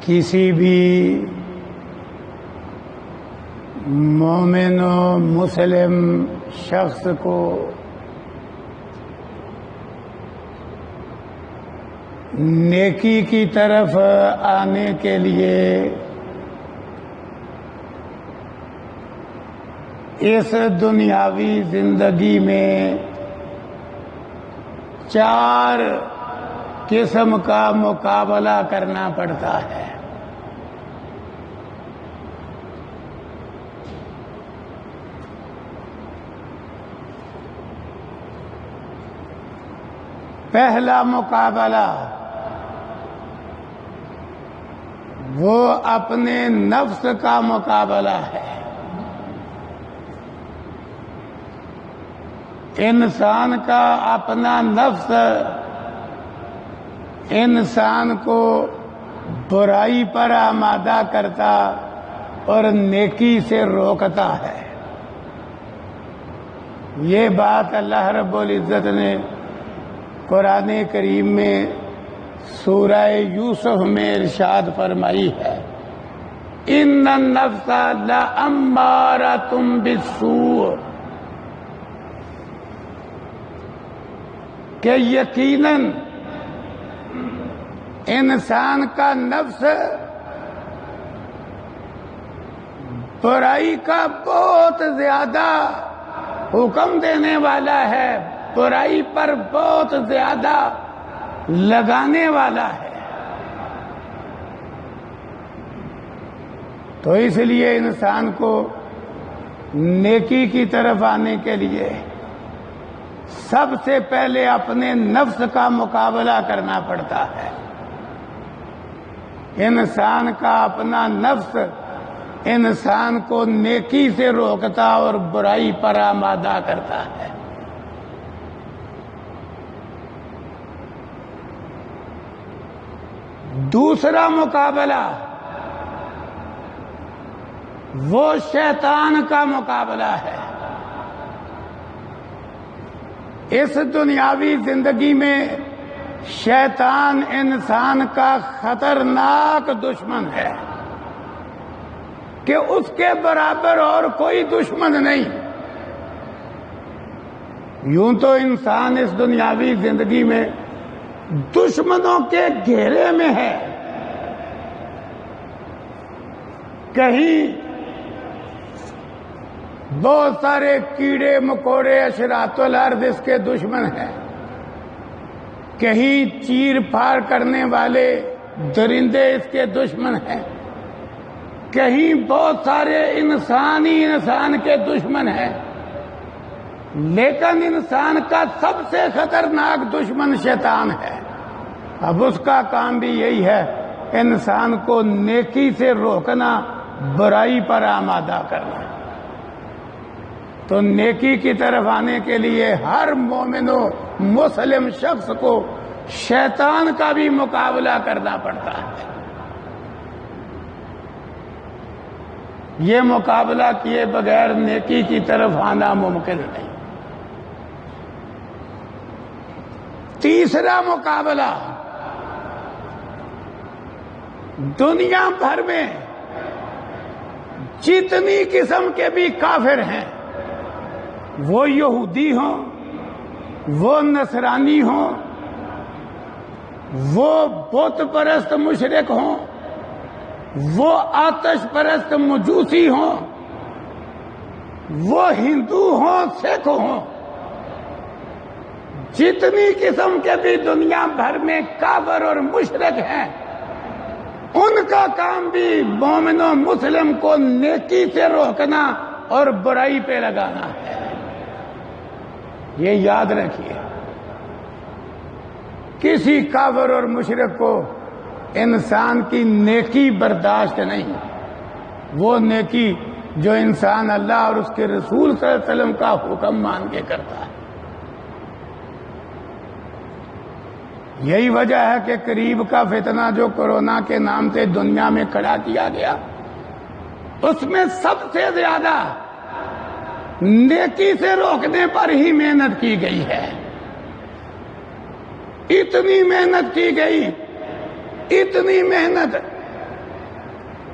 کسی بھی مومن و مسلم شخص کو نیکی کی طرف آنے کے لیے اس دنیاوی زندگی میں 4 قسم کا مقابلہ کرنا پڑتا ہے۔ پہلا مقابلہ وہ اپنے نفس کا مقابلہ ہے۔ انسان کا اپنا نفس انسان کو برائی پر آمادہ کرتا اور نیکی سے روکتا ہے۔ یہ بات اللہ رب العزت نے قرآن کریم میں سورہ یوسف میں ارشاد فرمائی ہے، ان النفس لامارۃ بالسوء، کہ یقیناً انسان کا نفس برائی کا بہت زیادہ حکم دینے والا ہے، برائی پر بہت زیادہ لگانے والا ہے۔ تو اس لیے انسان کو نیکی کی طرف آنے کے لیے سب سے پہلے اپنے نفس کا مقابلہ کرنا پڑتا ہے۔ انسان کا اپنا نفس انسان کو نیکی سے روکتا اور برائی پر آمادہ کرتا ہے۔ دوسرا مقابلہ وہ شیطان کا مقابلہ ہے۔ اس دنیاوی زندگی میں شیطان انسان کا خطرناک دشمن ہے کہ اس کے برابر اور کوئی دشمن نہیں۔ یوں تو انسان اس دنیاوی زندگی میں دشمنوں کے گھیرے میں ہے، کہیں بہت سارے کیڑے مکوڑے اشرات الارض اس کے دشمن ہیں، کہیں چیر پھاڑ کرنے والے درندے اس کے دشمن ہیں، کہیں بہت سارے انسان ہی انسان کے دشمن ہیں، لیکن انسان کا سب سے خطرناک دشمن شیطان ہے۔ اب اس کا کام بھی یہی ہے، انسان کو نیکی سے روکنا، برائی پر آمادہ کرنا۔ تو نیکی کی طرف آنے کے لیے ہر مومن و مسلم شخص کو شیطان کا بھی مقابلہ کرنا پڑتا ہے۔ یہ مقابلہ کیے بغیر نیکی کی طرف آنا ممکن نہیں۔ تیسرا مقابلہ دنیا بھر میں جتنی قسم کے بھی کافر ہیں، وہ یہودی ہوں، وہ نصرانی ہوں، وہ بت پرست مشرک ہوں، وہ آتش پرست مجوسی ہوں، وہ ہندو ہوں، سکھ ہوں، جتنی قسم کے بھی دنیا بھر میں کافر اور مشرک ہیں، ان کا کام بھی مومن و مسلم کو نیکی سے روکنا اور برائی پہ لگانا ہے۔ یہ یاد رکھیے، کسی کافر اور مشرک کو انسان کی نیکی برداشت نہیں، وہ نیکی جو انسان اللہ اور اس کے رسول صلی اللہ علیہ وسلم کا حکم مان کے کرتا ہے۔ یہی وجہ ہے کہ قریب کا فتنہ جو کورونا کے نام سے دنیا میں کھڑا کیا گیا، اس میں سب سے زیادہ نیکی سے روکنے پر ہی محنت کی گئی ہے۔ اتنی محنت کی گئی، اتنی محنت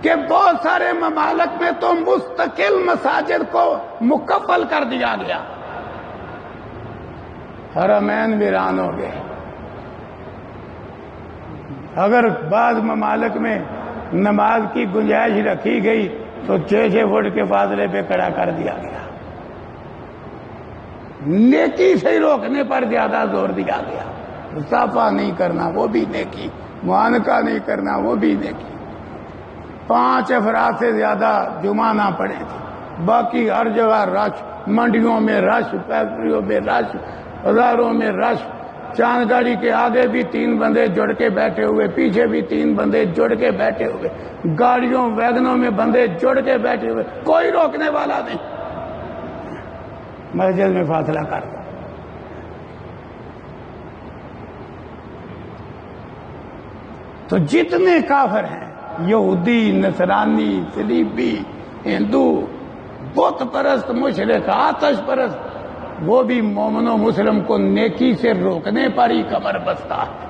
کہ بہت سارے ممالک میں تو مستقل مساجد کو مکفل کر دیا گیا، حرمین ویران ہو گئے۔ اگر بعض ممالک میں نماز کی گنجائش رکھی گئی تو 6 فٹ کے فاصلے پہ کھڑا کر دیا گیا۔ نیکی سے روکنے پر زیادہ زور دیا گیا، مصافحہ نہیں کرنا وہ بھی نیکی، معانقہ نہیں کرنا وہ بھی نیکی۔ 5 افراد سے زیادہ جمعہ نہ پڑے تھے، باقی ہر جگہ رش، منڈیوں میں رش، فیکٹریوں میں رش، بازاروں میں رش۔ چاند گاڑی کے آگے بھی 3 بندے جڑ کے بیٹھے ہوئے، پیچھے بھی 3 بندے جڑ کے بیٹھے ہوئے، گاڑیوں ویگنوں میں بندے جڑ کے بیٹھے ہوئے، کوئی روکنے والا نہیں، مسجد میں فاصلہ کر دو۔ تو جتنے کافر ہیں، یہودی، نصرانی، صلیبی، ہندو، بت پرست، مشرک، آتش پرست، وہ بھی مومن و مسلم کو نیکی سے روکنے پر ہی کمر بستہ ہے۔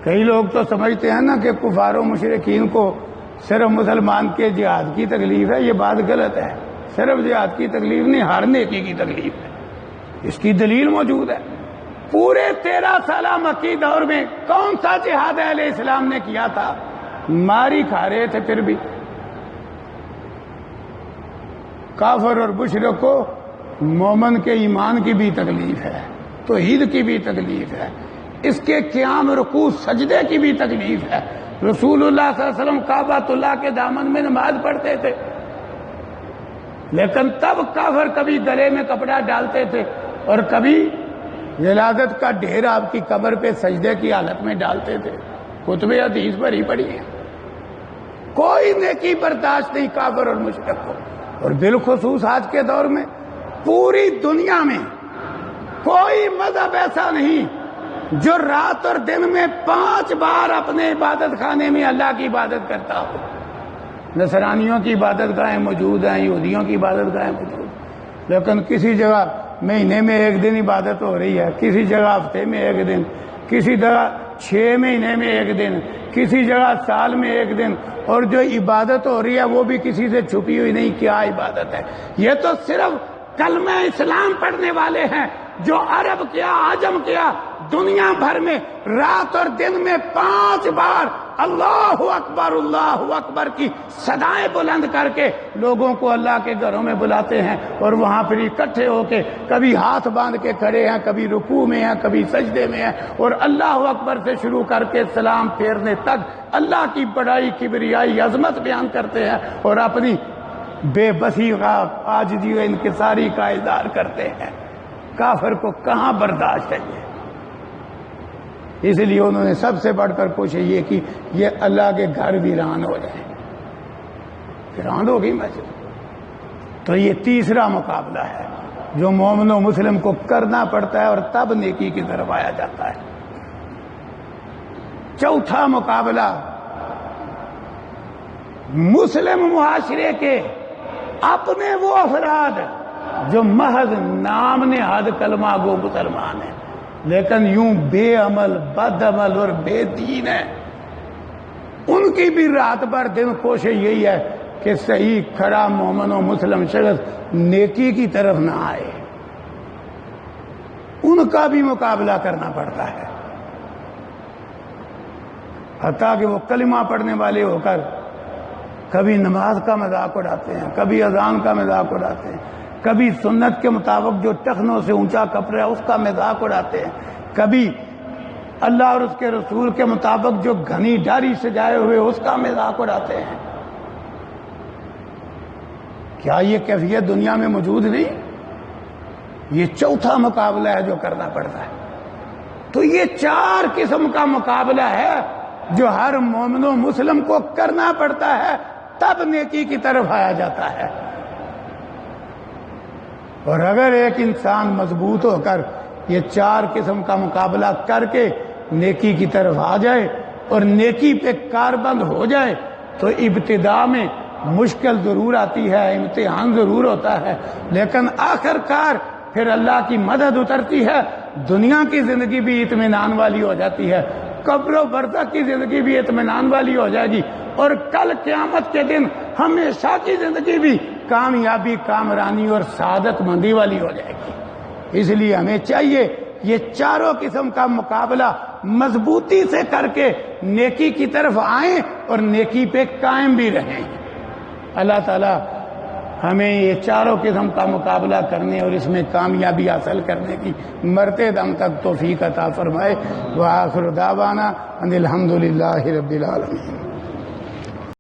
کئی لوگ تو سمجھتے ہیں نا کہ کفار و مشرکین کو صرف مسلمان کے جہاد کی تکلیف ہے، یہ بات غلط ہے۔ صرف جہاد کی تکلیف نہیں، ہر نیکی کی تکلیف ہے، اس کی دلیل موجود ہے۔ پورے 13 سالہ مکی دور میں کون سا جہاد اہل اسلام نے کیا تھا؟ ماری کھا رہے تھے، پھر بھی کافر اور مشرک کو مومن کے ایمان کی بھی تکلیف ہے، توحید کی بھی تکلیف ہے، اس کے قیام، رکوع، سجدے کی بھی تکلیف ہے۔ رسول اللہ صلی اللہ علیہ وسلم کعبۃ اللہ کے دامن میں نماز پڑھتے تھے، لیکن تب کافر کبھی گلے میں کپڑا ڈالتے تھے اور کبھی ولادت کا ڈھیر آپ کی قبر پہ سجدے کی حالت میں ڈالتے تھے۔ کتب حدیث پر ہی پڑھی ہے۔ کوئی نیکی برداشت نہیں کافر اور مشرک کو، اور بالخصوص آج کے دور میں پوری دنیا میں کوئی مذہب ایسا نہیں جو رات اور دن میں 5 بار اپنے عبادت خانے میں اللہ کی عبادت کرتا ہو۔ نصرانیوں کی عبادت گاہیں موجود ہیں، یہودیوں کی عبادت گاہیں موجود ہیں، لیکن کسی جگہ مہینے میں 1 دن عبادت ہو رہی ہے، کسی جگہ ہفتے میں 1 دن، کسی جگہ 6 مہینے میں 1 دن، کسی جگہ سال میں 1 دن، اور جو عبادت ہو رہی ہے وہ بھی کسی سے چھپی ہوئی نہیں۔ کیا عبادت ہے؟ یہ تو صرف کلمہ اسلام پڑھنے والے ہیں جو عرب کیا، عجم کیا، دنیا بھر میں رات اور دن میں 5 بار اللہ اکبر کی صدائیں بلند کر کے لوگوں کو اللہ کے گھروں میں بلاتے ہیں، اور وہاں پھر اکٹھے ہو کے کبھی ہاتھ باندھ کے کھڑے ہیں، کبھی رکوع میں ہیں، کبھی سجدے میں ہیں، اور اللہ اکبر سے شروع کر کے سلام پھیرنے تک اللہ کی بڑائی، کبریائی، عظمت بیان کرتے ہیں، اور اپنی بے بسی کا، عاجزی و انکساری کا اظہار کرتے ہیں۔ کافر کو کہاں برداشت ہے یہ؟ اس لیے انہوں نے سب سے بڑھ کر کوشش یہ کی یہ اللہ کے گھر ویران ہو جائیں۔ ویران ہو گئی مسجد۔ تو یہ تیسرا مقابلہ ہے جو مومن و مسلم کو کرنا پڑتا ہے، اور تب نیکی کی طرف آیا جاتا ہے۔ چوتھا مقابلہ مسلم معاشرے کے اپنے وہ افراد جو محض نام نہاد کلمہ گو مسلمان ہیں، لیکن یوں بے عمل، بد عمل اور بے دین ہے، ان کی بھی رات بھر دن کوشش یہی ہے کہ صحیح کھڑا مومن و مسلم شخص نیکی کی طرف نہ آئے، ان کا بھی مقابلہ کرنا پڑتا ہے۔ حتیٰ کہ وہ کلمہ پڑھنے والے ہو کر کبھی نماز کا مذاق اڑاتے ہیں، کبھی اذان کا مذاق اڑاتے ہیں، کبھی سنت کے مطابق جو ٹخنوں سے اونچا کپڑا ہے اس کا مذاق اڑاتے ہیں، کبھی اللہ اور اس کے رسول کے مطابق جو گھنی ڈاری سجائے ہوئے اس کا مذاق اڑاتے ہیں۔ کیا یہ کیفیت دنیا میں موجود نہیں؟ یہ چوتھا مقابلہ ہے جو کرنا پڑتا ہے۔ تو یہ 4 قسم کا مقابلہ ہے جو ہر مومن و مسلم کو کرنا پڑتا ہے، تب نیکی کی طرف آیا جاتا ہے۔ اور اگر ایک انسان مضبوط ہو کر یہ 4 قسم کا مقابلہ کر کے نیکی کی طرف آ جائے اور نیکی پہ کاربند ہو جائے تو ابتدا میں مشکل ضرور آتی ہے، امتحان ضرور ہوتا ہے، لیکن آخر کار پھر اللہ کی مدد اترتی ہے، دنیا کی زندگی بھی اطمینان والی ہو جاتی ہے، قبر و برزخ کی زندگی بھی اطمینان والی ہو جائے گی، اور کل قیامت کے دن ہمیشہ کی زندگی بھی کامیابی، کامرانی اور سعادت مندی والی ہو جائے گی۔ اس لیے ہمیں چاہیے یہ چاروں قسم کا مقابلہ مضبوطی سے کر کے نیکی کی طرف آئیں اور نیکی پہ قائم بھی رہیں۔ اللہ تعالی ہمیں یہ چاروں قسم کا مقابلہ کرنے اور اس میں کامیابی حاصل کرنے کی مرتے دم تک توفیق عطا فرمائے۔ وآخر دعوانا ان الحمد للہ رب العالمین۔